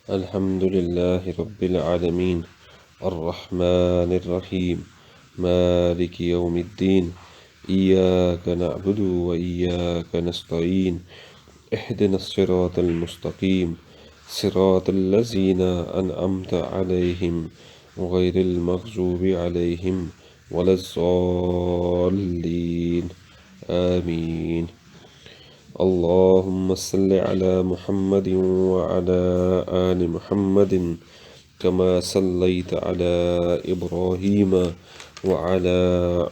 الحمد لله رب العالمين الرحمن الرحيم مالك يوم الدين إياك نعبد وإياك نستعين اهدنا الصراط المستقيم صراط الذين أنعمت عليهم غير المغضوب عليهم ولا الضالين آمين. اللهم صل على محمد وعلى آل محمد كما صليت على إبراهيم وعلى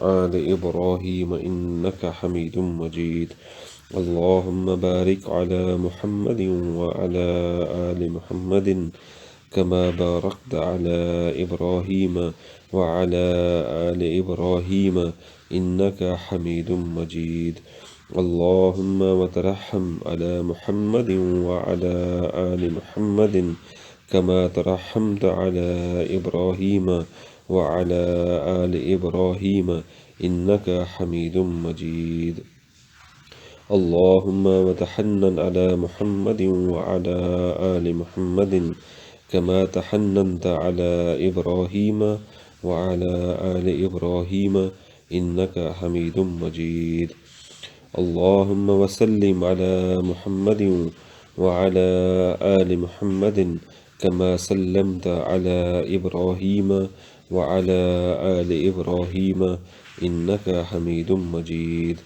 آل إبراهيم إنك حميد مجيد. اللهم بارك على محمد وعلى آل محمد كما باركت على إبراهيم وعلى آل إبراهيم إنك حميد مجيد. اللهم وترحم على محمد وعلى آل محمد كما ترحمت على إبراهيم وعلى آل إبراهيم إنك حميد مجيد. اللهم وتحنن على محمد وعلى آل محمد كما تحننت على إبراهيم وعلى آل إبراهيم إنك حميد مجيد. اللهم وسلم على محمد وعلى آل محمد كما سلمت على إبراهيم وعلى آل إبراهيم إنك حميد مجيد.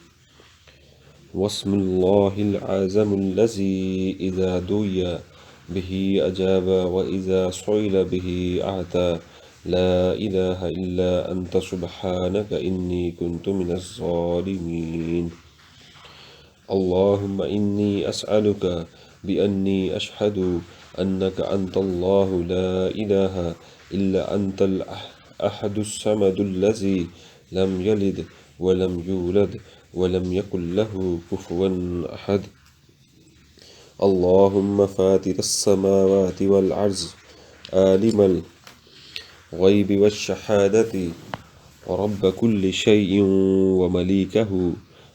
واسم الله العظم الذي إذا دعي به أجاب وإذا سئل به أعطى لا إله إلا أنت سبحانك إني كنت من الظالمين. اللهم إني أسألك بأني أشهد أنك أنت الله لا إله إلا أنت الأحد الصمد الذي لم يلد ولم يولد ولم يكن له كفوا أحد. اللهم فاطر السماوات والأرض عالم الغيب والشهادة ورب كل شيء ومليكه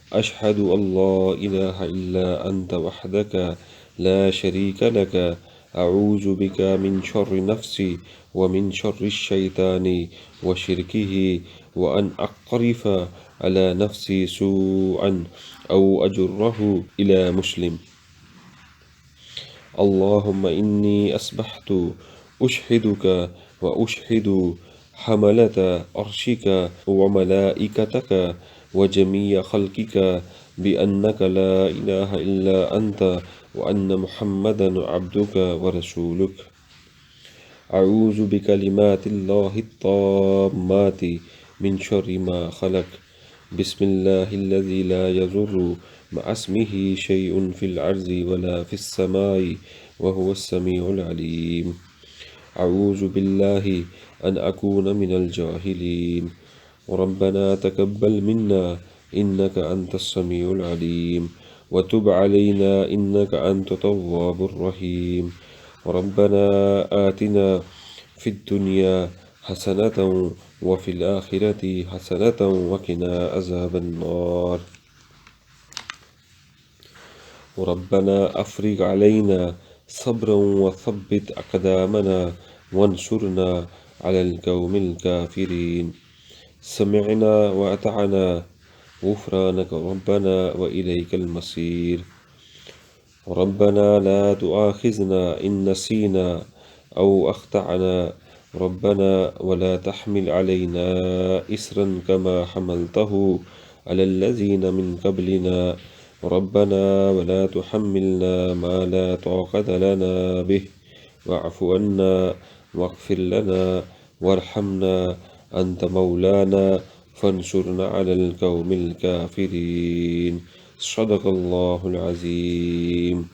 أشهد أن لا إله إلا أنت وحدك لا شريك لك أعوذ بك من شر نفسي ومن شر الشيطان وشركه وأن أقرف على نفسي سوءا أو أجره إلى مسلم. اللهم إني أصبحت أشهدك وأشهد حملة عرشك وملائكتك وجميع خلقك بأنك لا إله إلا أنت وأن محمدا عبدك ورسولك. أعوذ بكلمات الله التامات من شر ما خلق. بسم الله الذي لا يضر مع اسمه شيء في الأرض ولا في السماء وهو السميع العليم. أعوذ بالله أن أكون من الجاهلين. ربنا تقبل منا إنك أنت السميع العليم وتب علينا إنك أنت التواب الرحيم. ربنا آتنا في الدنيا حسنة وفي الآخرة حسنة وقنا عذاب النار. ربنا أفرغ علينا صبرا وثبت أقدامنا وانصرنا على القوم الكافرين. سمعنا وأطعنا غفرانك ربنا وإليك المصير. ربنا لا تؤاخذنا إن نسينا أو أخطأنا ربنا ولا تحمل علينا إسرا كما حملته على الذين من قبلنا ربنا ولا تحملنا ما لا طاقة لنا به واعف عنا واغفر لنا وارحمنا أنت مولانا فانصرنا على القوم الكافرين. صدق الله العظيم.